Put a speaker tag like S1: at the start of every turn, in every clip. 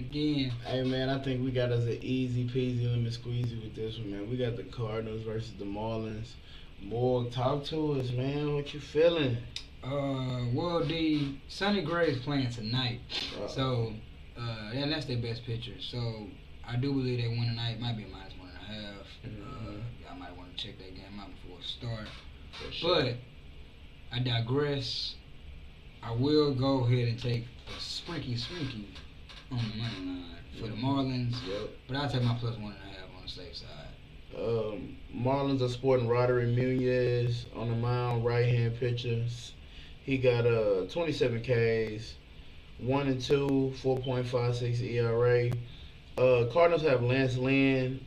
S1: again.
S2: Hey man, I think we got us an easy peasy lemon squeezy with this one, man. We got the Cardinals versus the Marlins. Morg, talk to us, man. What you feeling?
S1: Well, the Sonny Gray is playing tonight,
S2: Uh,
S1: so yeah, that's their best pitcher. So I do believe they win tonight. Might be a -1.5. Y'all might want to check that game out before it starts.
S2: for sure.
S1: But I digress. I will go ahead and take a sprinky on the money line for the Marlins,
S2: Yep.
S1: but I'll take my +1.5 on the safe side.
S2: Marlins are sporting Roderick Munez on the mound, right hand pitcher. He got 27 Ks, 1-2, 4.56 ERA. Cardinals have Lance Lynn.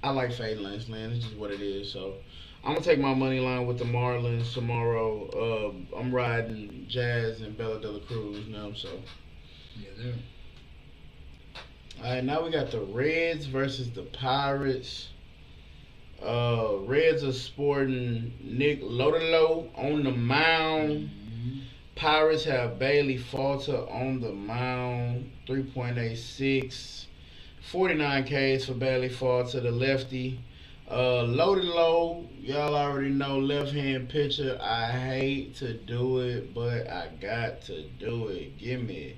S2: I like fading Lance Lynn. It's just what it is. So I'm gonna take my money line with the Marlins tomorrow. I'm riding Jazz and Bella De La Cruz now. So
S1: Yeah, there.
S2: all right, now we got the Reds versus the Pirates. Reds are sporting Nick Lodolo on the mound. Pirates have Bailey Falter on the mound, 3.86. 49 Ks for Bailey Falter, the lefty. Lodolo, y'all already know, left-hand pitcher. I hate to do it, but I got to do it. Give me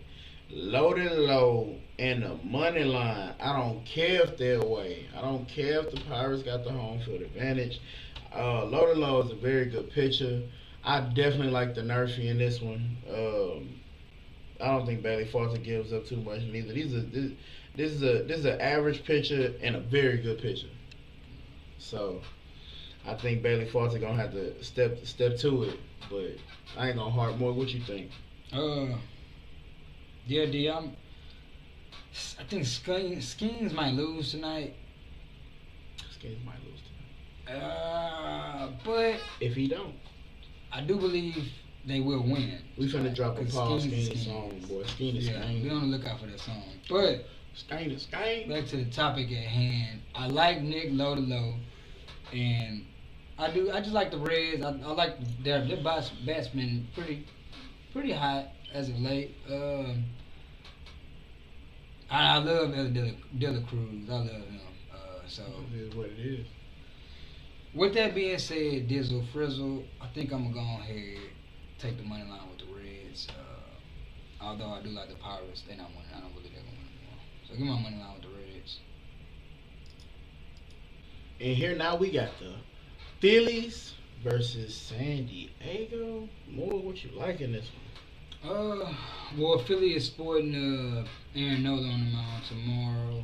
S2: Lodolo and the money line. I don't care if they're away. I don't care if the Pirates got the home field advantage. Lodolo is a very good pitcher. I definitely like the Nerfy in this one. I don't think Bailey Falter gives up too much neither. This is an average pitcher and a very good pitcher. So I think Bailey Falter gonna have to step to it. But I ain't gonna harp more. What you think?
S1: Yeah, D. I think Skeens might lose tonight.
S2: Skins might lose tonight.
S1: But
S2: If he don't,
S1: I do believe they will win.
S2: we finna drop a
S1: 'Cause
S2: Paul
S1: Skeens
S2: Skeen
S1: is
S2: song, boy. Skeen is
S1: Yeah, be
S2: Skeen.
S1: on the lookout for that song. But
S2: Skeen is Skeen.
S1: back to the topic at hand. I like Nick Lodolo, and I just like the Reds. I like their batsmen pretty hot as of late. I love El De La Cruz. I love him. So
S2: It is what it is.
S1: with that being said, Dizzle Frizzle, I think I'm gonna go ahead take the money line with the Reds. Although I do like the Pirates, they're not winning. I don't believe they're gonna win anymore. So give my money line with the Reds.
S2: And here now we got the Phillies versus San Diego. More what you like in this one?
S1: Well, Philly is sporting Aaron Nola on the mound tomorrow.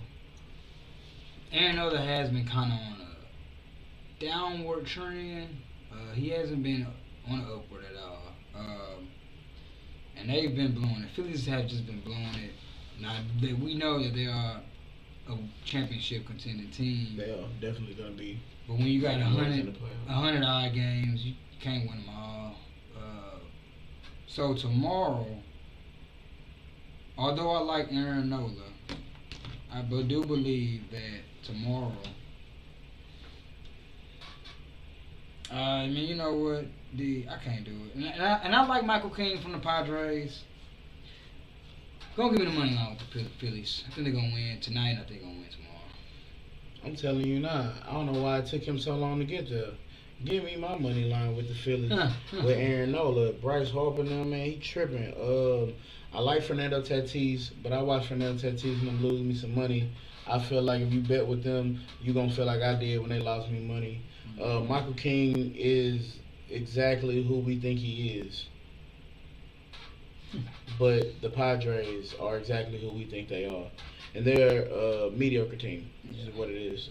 S1: Aaron Nola has been kind of on a downward trend. He hasn't been on an upward at all. And they've been blowing it. Phillies have just been blowing it. Now we know that they are a championship contending team.
S2: They are definitely gonna be.
S1: But when you got
S2: in the playoffs.
S1: 100 odd games, you can't win them all. So tomorrow, although I like Aaron Nola, I do believe that tomorrow, I mean, you know what, I can't do it. And I like Michael King from the Padres. Go give me the money line with the Phillies. I think they're going to win tonight, and I think they're going to win tomorrow.
S2: I'm telling you now. I don't know why it took him so long to get there. Give me my money line with the Phillies with Aaron Nola. Bryce Harper now, man, he tripping. I like Fernando Tatis, but I watched Fernando Tatis and them lose me some money. I feel like if you bet with them, you gonna feel like I did when they lost me money. Michael King is exactly who we think he is. But the Padres are exactly who we think they are. And they're a mediocre team. This is what it is.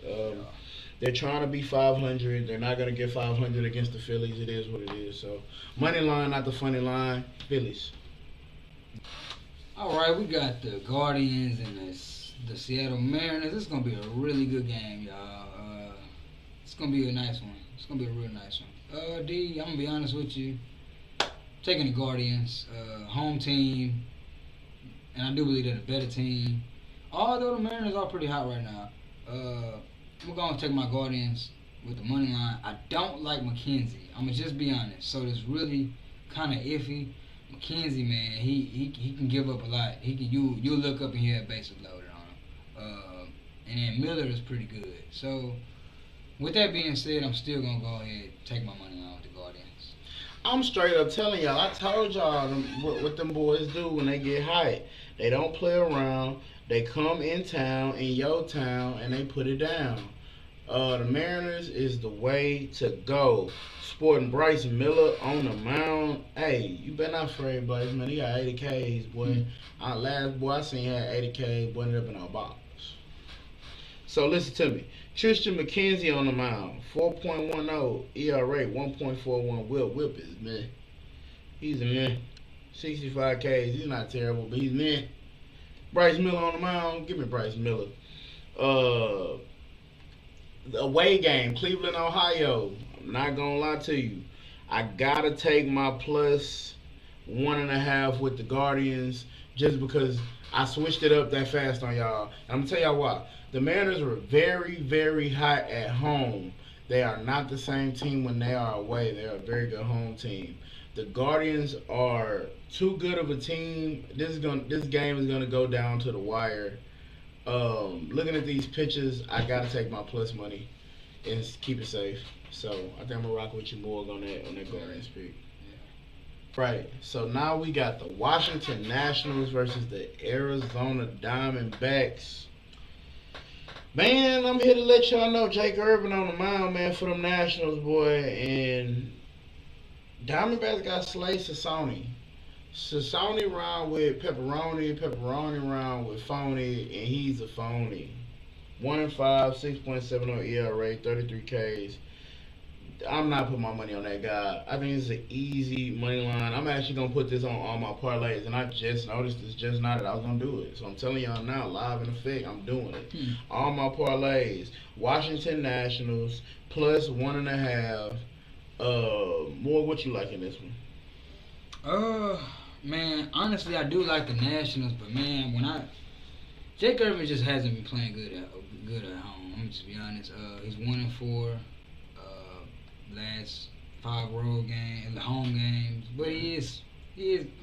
S2: They're trying to be 500. They're not going to get 500 against the Phillies. It is what it is. So, money line, not the funny line. Phillies.
S1: All right, we got the Guardians and the Seattle Mariners. This is going to be a really good game, y'all. It's going to be a nice one. It's going to be a real nice one. D, I'm going to be honest with you. Taking the Guardians, home team, and I do believe they're the better team. Although the Mariners are pretty hot right now. I'm going to take my Guardians with the money line. I don't like McKenzie. I'm going to just be honest. So it's really kind of iffy. McKenzie, man, he can give up a lot. He can you look up and hear bases loaded on him. And then Miller is pretty good. So with that being said, I'm still gonna go ahead and take my money line with the Guardians.
S2: I'm straight up telling y'all. I told y'all what them boys do when they get hyped. They don't play around. They come in town, in your town, and they put it down. The Mariners is the way to go. Sporting Bryce Miller on the mound. Hey, you better not afraid, Bryce, man. He got 80 Ks, boy. Last boy I seen had 80 Ks, boy, ended up in our box. So listen to me. Tristan McKenzie on the mound. 4.10 ERA, 1.41 whip is man. He's a man. 65 Ks. He's not terrible, but he's man. Bryce Miller on the mound. Give me Bryce Miller. The away game, Cleveland, Ohio. I'm not gonna lie to you. I gotta take my plus 1.5 with the Guardians just because I switched it up that fast on y'all. And I'm gonna tell y'all why. The Mariners were very, very hot at home. They are not the same team when they are away. They are a very good home team. The Guardians are too good of a team. This game is gonna go down to the wire. Looking at these pitches, I gotta take my plus money and keep it safe. So I think I'm gonna rock with you more on that Guardians pick. Right. So now we got the Washington Nationals versus the Arizona Diamondbacks. Man, I'm here to let y'all know Jake Irvin on the mound, man, for them Nationals, boy. And Diamondbacks got Slade Sassoni. Sassoni round with Pepperoni round with Phony, and he's a phony. 1-5, 6.70 ERA, 33 Ks. I'm not putting my money on that guy. I think it's an easy money line. I'm actually going to put this on all my parlays, and I just noticed this just now that I was going to do it. So I'm telling y'all now, live in effect, I'm doing it. All my parlays, Washington Nationals, plus 1.5. More, what you like in this one?
S1: Man, honestly, I do like the Nationals, but man, Jake Irvin just hasn't been playing good at home. I'm just be honest. He's 1-4. Last 5 road games, the home games, but he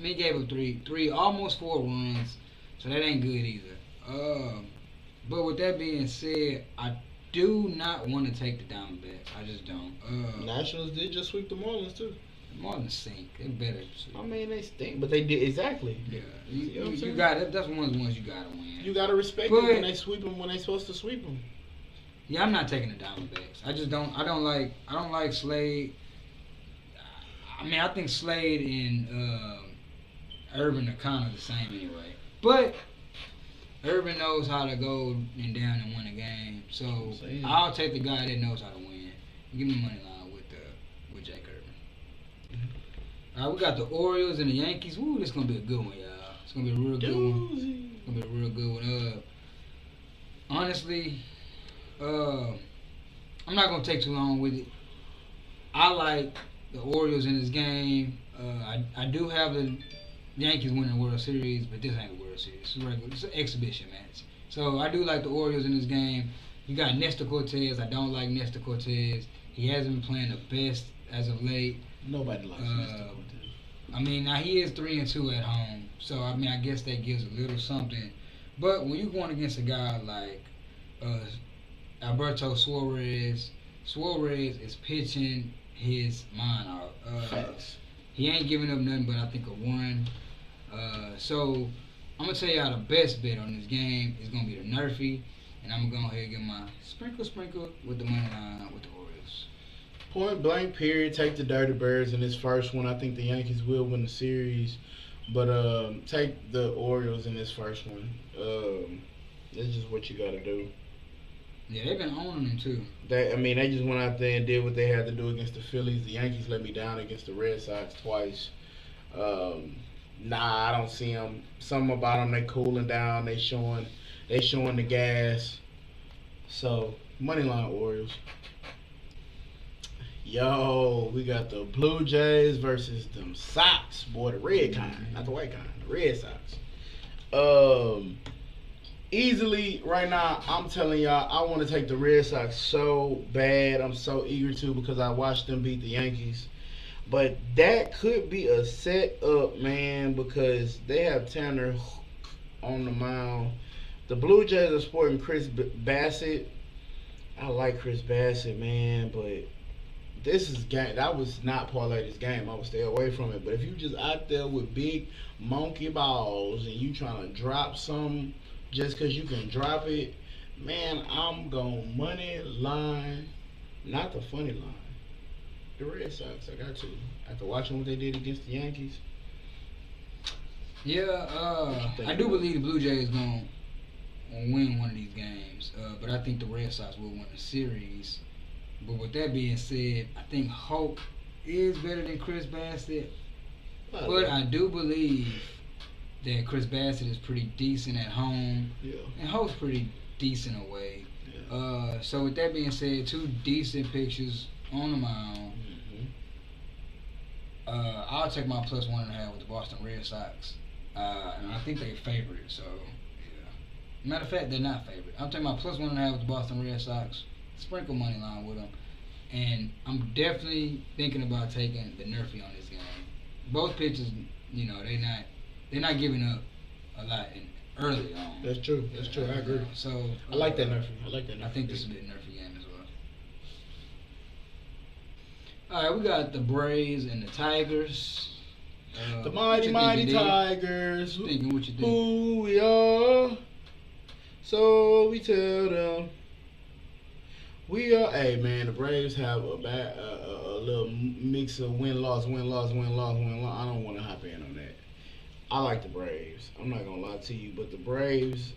S1: gave up three, almost 4 runs, so that ain't good either. But with that being said, I do not want to take the Diamondbacks. I just don't.
S2: Nationals did just sweep the Marlins too.
S1: The Marlins stink. They better.
S2: I mean, they stink, but they did exactly.
S1: Yeah, you got it. That's one of the ones you gotta win.
S2: You gotta respect them when they sweep them when they supposed to sweep them.
S1: Yeah, I'm not taking the Diamondbacks. I just don't. I don't like Slade. I mean, I think Slade and Urban are kind of the same anyway. But Urban knows how to go and down and win a game. So I'll take the guy that knows how to win. Give me money line with Jake Urban. All right, we got the Orioles and the Yankees. Woo, this is gonna be a good one, y'all. It's gonna be a real good one. It's gonna be a real good one. Honestly. I'm not gonna take too long with it. I like the Orioles in this game. I do have the Yankees winning the World Series, but this ain't the World Series. It's an exhibition match. So I do like the Orioles in this game. You got Nestor Cortez. I don't like Nestor Cortez. He hasn't been playing the best as of late.
S2: Nobody likes Nestor Cortez.
S1: I mean, now he is 3-2 at home, so I mean, I guess that gives a little something. But when you're going against a guy like Alberto Suarez is pitching his mind out. He ain't giving up nothing but I think a 1. So I'm gonna tell y'all the best bet on this game is gonna be the Nerfy, and I'm gonna go ahead and get my sprinkle with the money line with the Orioles.
S2: Point blank period. Take the Dirty Birds in this first one. I think the Yankees will win the series, but take the Orioles in this first one. That's just what you gotta do.
S1: Yeah, they've been owning them too.
S2: They just went out there and did what they had to do against the Phillies. The Yankees let me down against the Red Sox twice. I don't see them. Something about them, they cooling down. They showing the gas. So money line Orioles. Yo, we got the BlueJays versus them Sox. Boy, the red kind, not the white kind. The Red Sox. Easily right now, I'm telling y'all, I want to take the Red Sox so bad. I'm so eager to because I watched them beat the Yankees. But that could be a setup, man, because they have Tanner on the mound. The Blue Jays are sporting Chris Bassett. I like Chris Bassett, man, but this is game. That was not parlay this game. I would stay away from it. But if you just out there with big monkey balls and you trying to drop some just because you can drop it, man, I'm going money line, not the funny line. The Red Sox, I got to. After watching what they did against the Yankees.
S1: Yeah, I do believe the Blue Jays gonna win one of these games, but I think the Red Sox will win the series. But with that being said, I think Hope is better than Chris Bassett. But I do believe that Chris Bassett is pretty decent at home.
S2: Yeah.
S1: And Hope's pretty decent away.
S2: Yeah.
S1: So with that being said, two decent pitchers on the mound. I'll take my plus 1.5 with the Boston Red Sox. And I think they're favored. So, yeah. Matter of fact, they're not favored. I'll take my plus 1.5 with the Boston Red Sox. Sprinkle money line with them. And I'm definitely thinking about taking the Nerfy on this game. Both pitchers, they're not giving up a lot early on.
S2: That's true. That's true. I agree.
S1: So
S2: I like that Nerfy. I
S1: think this will be a Nerfy game as well. All right, we got the Braves and the Tigers.
S2: The mighty Tigers.
S1: What you think?
S2: Who we are. So we tell them. We are, hey man, the Braves have a little mix of win-loss. I don't want to hop in on that. I like the Braves. I'm not going to lie to you, but the Braves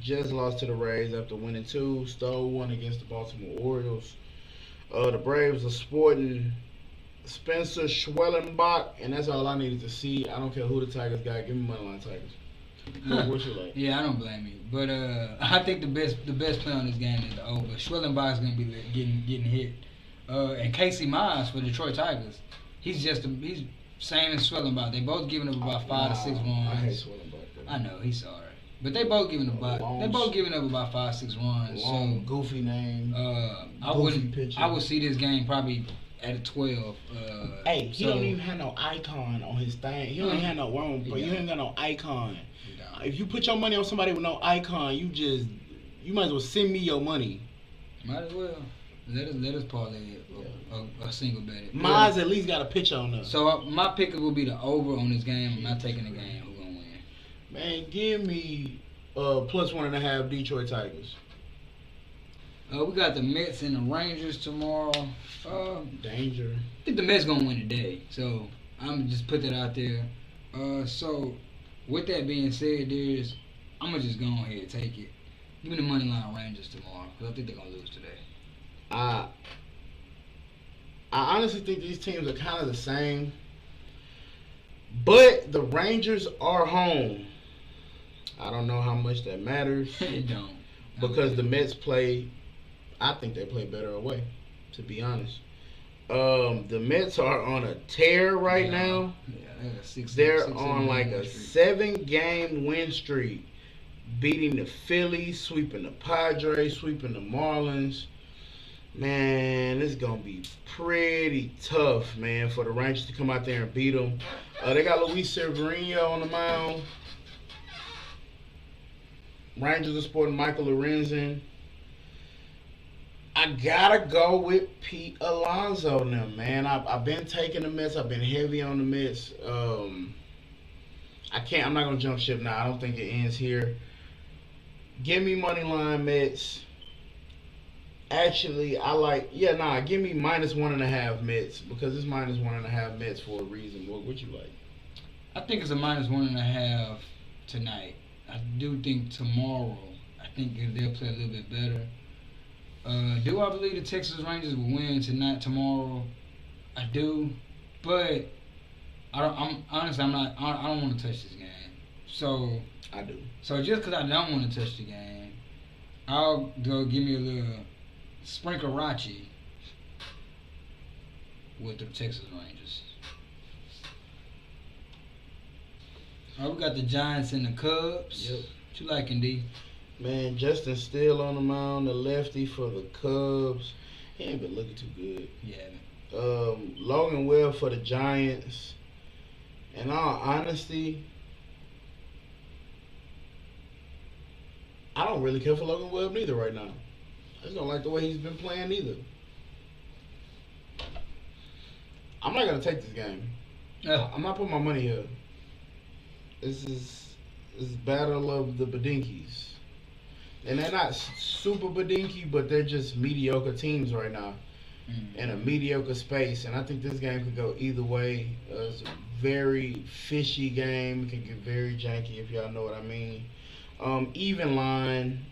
S2: just lost to the Rays after winning 2, stole 1 against the Baltimore Orioles. The Braves are sporting Spencer Schwellenbach, and that's all I needed to see. I don't care who the Tigers got. Give me moneyline Tigers. What you like?
S1: Yeah, I don't blame you, but I think the best play on this game is the over. Schwellenbach's gonna be getting hit, and Casey Mize for Detroit Tigers. He's same as Schwellenbach. They both giving up about 5 to 6 runs.
S2: I hate Schwellenbach.
S1: I know he's alright, but they both giving up about 5 6 runs.
S2: Long, goofy name.
S1: I would see this game probably at a 12.
S2: Hey, he don't even have no icon on his thing. He don't even have no wrong, but you ain't got no icon. If you put your money on somebody with no icon, you might as well send me your money.
S1: Might as well. Let us parlay a single bet.
S2: Mine's at least got a picture on there.
S1: So my pick will be the over on this game. I'm not taking the game. Who's gonna win?
S2: Man, give me plus 1.5 Detroit Tigers.
S1: We got the Mets and the Rangers tomorrow.
S2: Danger.
S1: I think the Mets gonna win today. So I'm gonna just put that out there. So with that being said, I'm gonna just go ahead and take it. Give me the money line Rangers tomorrow because I think they're gonna lose today.
S2: I honestly think these teams are kind of the same, but the Rangers are home. I don't know how much that matters.
S1: It don't.
S2: Because the Mets I think they play better away, to be honest. The Mets are on a tear right now.
S1: Yeah,
S2: they're on like a 7-game win streak, beating the Phillies, sweeping the Padres, sweeping the Marlins. Man, this is going to be pretty tough, man, for the Rangers to come out there and beat them. They got Luis Severino on the mound. Rangers are sporting Michael Lorenzen. I gotta go with Pete Alonso now, man. I've been taking the Mets. I've been heavy on the Mets. I'm not gonna jump ship now. I don't think it ends here. Give me money line Mets. Actually, give me minus 1.5 Mets because it's minus 1.5 Mets for a reason. What you like?
S1: I think it's a minus 1.5 tonight. I do think tomorrow, they'll play a little bit better. Do I believe the Texas Rangers will win tomorrow? I do, but I don't want to touch this game. So
S2: I do.
S1: So just because I don't want to touch the game, I'll go give me a little sprinkle-rachi with the Texas Rangers. All right, we got the Giants and the Cubs.
S2: Yep.
S1: What you liking, D?
S2: Man, Justin Steele on the mound, the lefty for the Cubs. He ain't been looking too good.
S1: Yeah.
S2: Logan Webb for the Giants. In all honesty, I don't really care for Logan Webb neither right now. I just don't like the way he's been playing neither. I'm not gonna take this game. I'm not putting my money here. This is battle of the Badinkis. And they're not super Badinky, but they're just mediocre teams right now in a mediocre space. And I think this game could go either way. It's a very fishy game. It can get very janky if y'all know what I mean. Even line.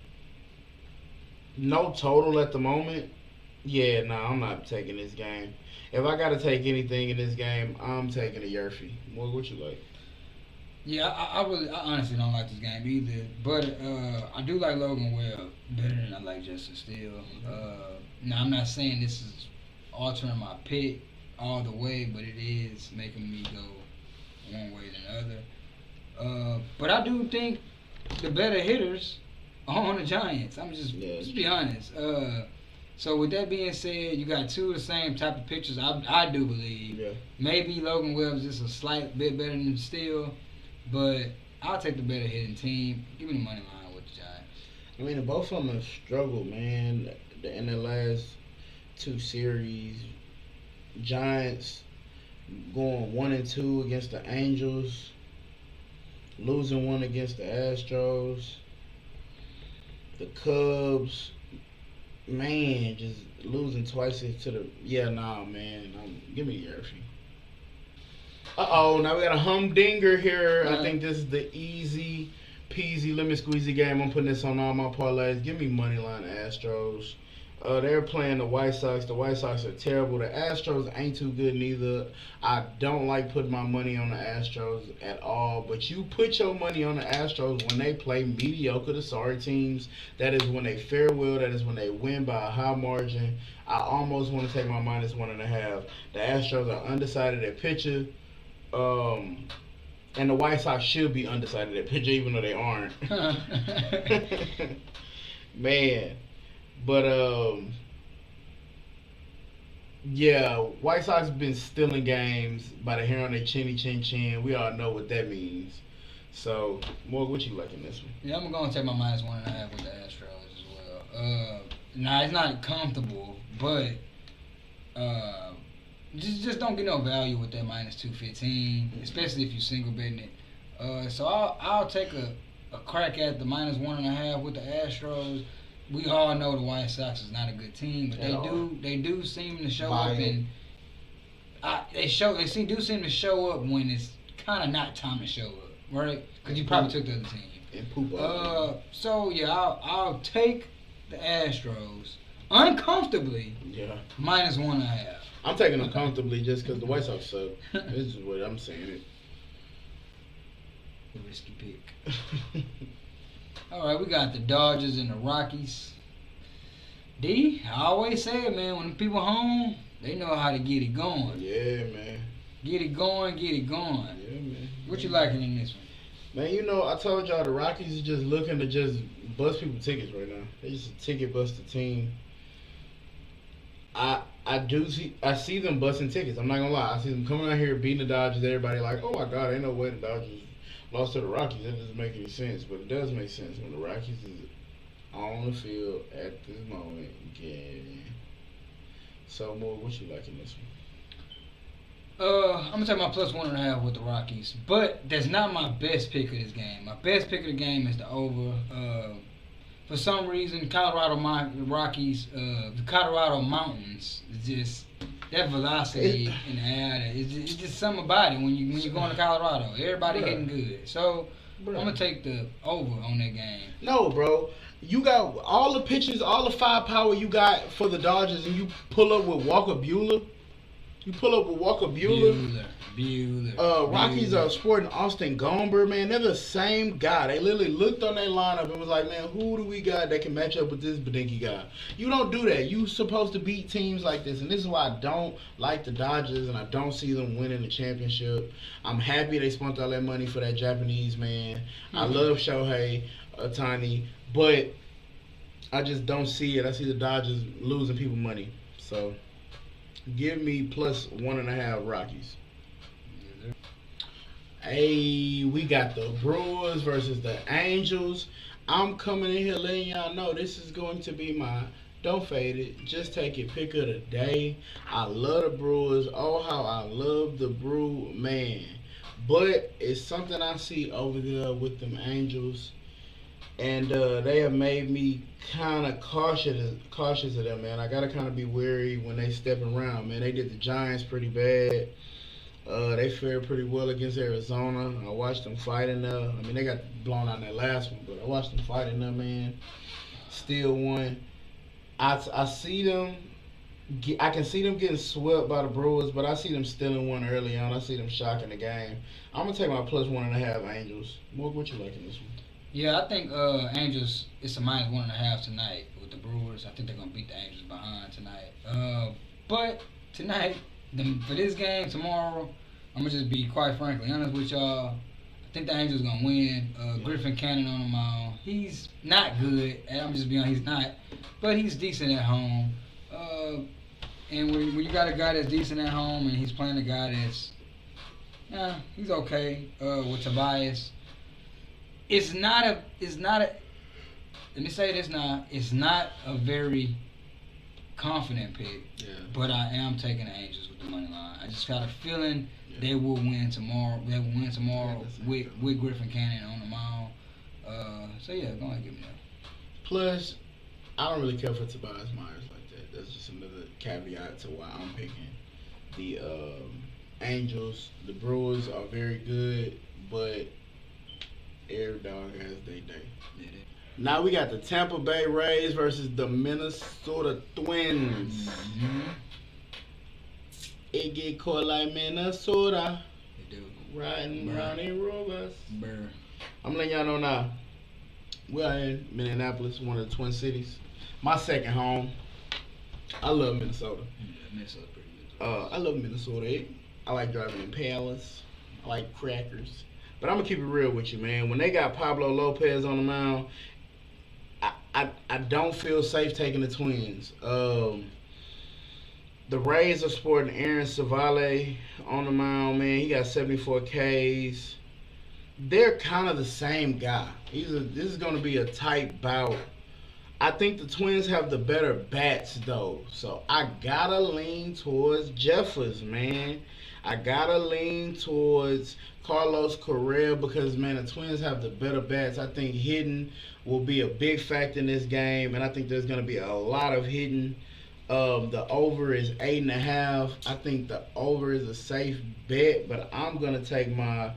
S2: No total at the moment. Yeah, no, I'm not taking this game. If I got to take anything in this game, I'm taking a Yerfy. What you like?
S1: Yeah, I honestly don't like this game either. But I do like Logan Webb better than I like Justin Steele. Now, I'm not saying this is altering my pick all the way, but it is making me go one way than the other. But I do think the better hitters are on the Giants. Just be honest. So with that being said, you got two of the same type of pitchers. I do believe.
S2: Yeah.
S1: Maybe Logan Webb's just a slight bit better than Steele. But I'll take the better hitting team. Give me the money line with the Giants.
S2: I mean, both of them have struggled, man. In the last two series, Giants going 1-2 against the Angels, losing one against the Astros. The Cubs, man, just losing twice to the. Yeah, nah, man. Give me Yerfy. Now we got a humdinger here. I think this is the easy peasy lemon squeezy game. I'm putting this on all my parlays. Give me money line Astros. They're playing the White Sox. The White Sox are terrible. The Astros ain't too good neither. I don't like putting my money on the Astros at all. But you put your money on the Astros when they play mediocre to sorry teams. That is when they fare well. That is when they win by a high margin. I almost want to take my -1.5. The Astros are undecided at pitcher. And the White Sox should be undecided at pitcher, even though they aren't. Man. But, yeah, White Sox have been stealing games by the hair on their chinny chin chin. We all know what that means. So, Morg, what you like in this one?
S1: Yeah, I'm going to take my -1.5 with the Astros as well. Now, it's not comfortable, but just don't get no value with that -215, especially if you single betting it. So I'll take a crack at the -1.5 with the Astros. We all know the White Sox is not a good team, but they do seem to show up, and they do seem to show up when it's kind of not time to show up, right? Because you probably took the other team.
S2: And poop.
S1: So yeah, I'll take the Astros uncomfortably.
S2: Yeah.
S1: -1.5.
S2: I'm taking them comfortably just because the White Sox suck. This is what I'm saying. It.
S1: Risky pick. All right, we got the Dodgers and the Rockies. I always say it, man. When the people home, they know how to get it going.
S2: Yeah, man.
S1: Get it going, get it going.
S2: Yeah, man.
S1: What you liking in this one?
S2: Man, I told y'all the Rockies are just looking to just bust people tickets right now. They just a ticket buster team. I see them busting tickets. I'm not gonna lie. I see them coming out here beating the Dodgers. Everybody like, oh my God, ain't no way the Dodgers lost to the Rockies. That doesn't make any sense, but it does make sense when the Rockies is on the field at this moment. Yeah. So, Morg, what you like in this one?
S1: I'm gonna take my +1.5 with the Rockies, but that's not my best pick of this game. My best pick of the game is the over. For some reason, Rockies, the Colorado Mountains, is just that velocity in the air. It's just something about it when you're going to Colorado. Everybody hitting good. So I'm gonna take the over on that game.
S2: No, bro. You got all the pitches, all the firepower you got for the Dodgers, and you pull up with Walker Buehler.
S1: Buehler.
S2: Rockies are sporting Austin Gomber, man. They're the same guy. They literally looked on their lineup and was like, man, who do we got that can match up with this Badinky guy? You don't do that. You supposed to beat teams like this, and this is why I don't like the Dodgers, and I don't see them winning the championship. I'm happy they spent all that money for that Japanese man. I love Shohei Ohtani, but I just don't see it. I see the Dodgers losing people money. So Give me plus 1.5 Rockies.
S1: Yes,
S2: Hey, we got the Brewers versus the Angels. I'm coming in here letting y'all know this is going to be my don't fade it, just take it pick of the day. I love the Brewers. Oh, how I love the Brew man. But it's something I see over there with them Angels, and they have made me kind of cautious of them, man. I gotta kind of be wary when they stepping around, man. They did the Giants pretty bad. They fared pretty well against Arizona. I watched them fight in there. I mean, they got blown out in that last one, but I watched them fight in there, man. Still won. I see them. I can see them getting swept by the Brewers, but I see them stealing one early on. I see them shocking the game. I'm gonna take my plus 1.5 Angels. What you like in this one?
S1: Yeah, I think Angels. It's a -1.5 tonight with the Brewers. I think they're gonna beat the Angels behind tonight. But tonight, for this game tomorrow, I'm gonna just be quite frankly honest with y'all. I think the Angels gonna win. Griffin Cannon on the mound. He's not good, and I'm just being honest, he's not, but he's decent at home. And when you got a guy that's decent at home and he's playing a guy that's, he's okay with Tobias. It's not a. Let me say this now. It's not a very confident pick, but I am taking the Angels with the money line. I just got a feeling they will win tomorrow. They will win tomorrow with Griffin Cannon on the mound. So yeah, go ahead and give me that.
S2: Plus, I don't really care for Tobias Myers like that. That's just another caveat to why I'm picking the Angels. The Brewers are very good, but every dog has their day. Now we got the Tampa Bay Rays versus the Minnesota Twins.
S1: Mm-hmm.
S2: It get caught like Minnesota.
S1: They do.
S2: Riding Ronnie Rovers.
S1: Burr.
S2: I'm letting y'all know now. We are in Minneapolis, one of the Twin Cities. My second home. I love Minnesota.
S1: Yeah, Minnesota's pretty good.
S2: I love Minnesota. I like driving Impalas. I like crackers. But I'm gonna keep it real with you, man. When they got Pablo Lopez on the mound, I don't feel safe taking the Twins. The Rays are sporting Aaron Savale on the mound, man. He got 74 Ks. They're kind of the same guy. This is going to be a tight bout. I think the Twins have the better bats, though. So I got to lean towards Jeffers, man. I got to lean towards Carlos Correa because, man, the Twins have the better bats. I think hitting will be a big factor in this game, and I think there's going to be a lot of hitting. The over is 8.5. I think the over is a safe bet, but I'm going to take my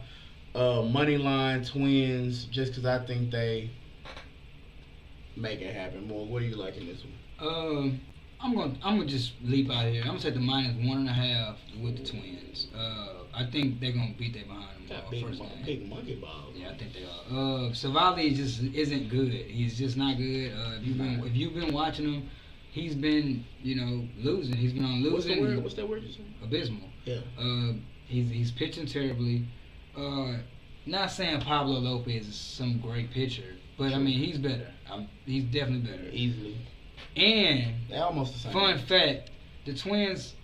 S2: money line Twins just because I think they make it happen more. What do you like in this one?
S1: I'm gonna just leap out here. I'm gonna take the -1.5 with the Twins. I think they're gonna beat their behind them first game.
S2: Big monkey ball.
S1: Yeah, I think they are. Savali just isn't good. He's just not good. If you've been watching him, he's been losing. He's been on losing.
S2: What's that word you said?
S1: Abysmal.
S2: Yeah.
S1: He's pitching terribly. Not saying Pablo Lopez is some great pitcher, but sure. I mean he's better. He's definitely better.
S2: Easily.
S1: And
S2: they're almost the same.
S1: Fun fact: the Twins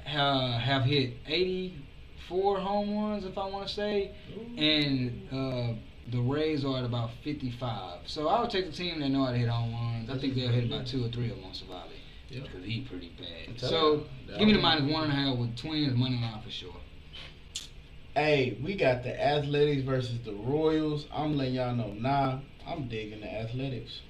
S1: have hit 84 home runs, if I want to say, and the Rays are at about 55. So I would take the team that know how to hit home runs. I think they'll hit about 2 or 3 of them on Savali because he's pretty bad. So give me the -1.5 with Twins money line for sure.
S2: Hey, we got the Athletics versus the Royals. I'm letting y'all know now. I'm digging the Athletics.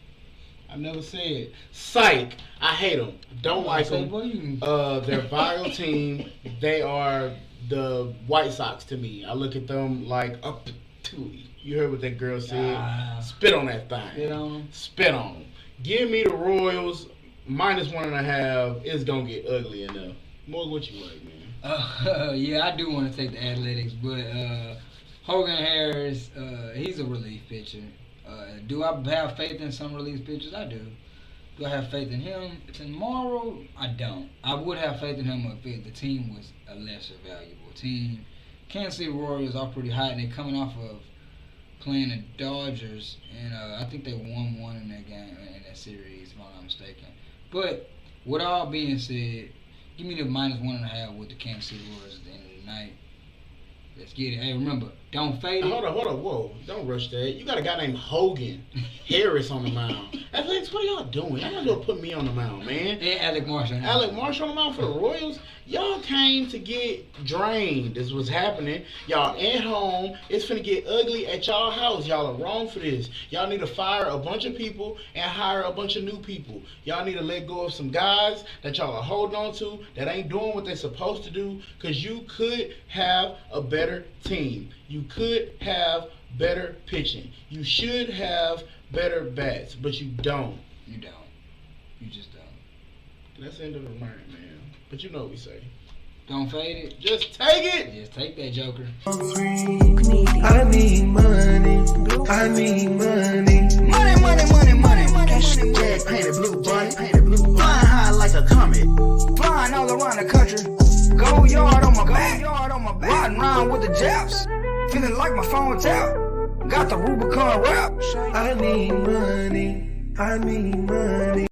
S2: I never said psych. I hate them. Don't like them. They're a vile team. They are the White Sox to me. I look at them like up to. You heard what that girl said. Spit on that thing. Spit on them. Give me the Royals -1.5. It's gonna get ugly enough. More what you like, man.
S1: Yeah, I do want to take the Athletics, but Hogan Harris, he's a relief pitcher. Do I have faith in some relief pitchers? I do. Do I have faith in him tomorrow? I don't. I would have faith in him if the team was a lesser valuable team. Kansas City Royals are pretty hot, and they're coming off of playing the Dodgers, and I think they won one in that game, in that series, if I'm not mistaken. But with all being said, Give me the -1.5 with the Kansas City Royals at the end of the night. Let's get it. Hey, remember, don't fade it.
S2: Hold on, whoa. Don't rush that. You got a guy named Hogan Harris on the mound. Athletics, what are y'all doing? Y'all might as well put me on the mound, man.
S1: And Alec Marshall.
S2: Alec Marshall on the mound for the Royals? Y'all came to get drained. This is what's happening. Y'all at home. It's finna get ugly at y'all house. Y'all are wrong for this. Y'all need to fire a bunch of people and hire a bunch of new people. Y'all need to let go of some guys that y'all are holding on to that ain't doing what they're supposed to do, because you could have a better team. You could have better pitching. You should have better bats, but you don't.
S1: You don't. You just don't.
S2: That's the end of the night, man. But you know what we say.
S1: Don't fade it.
S2: Just take it.
S1: Just take that, Joker.
S3: I need money. I need money. Money. Cash tag painted blue, bunny. Flying high like a comet. Flying all around the country. Go yard on my back. Riding around with the Japs. Feeling like my phone tap. Got the Rubicon rap. I need money.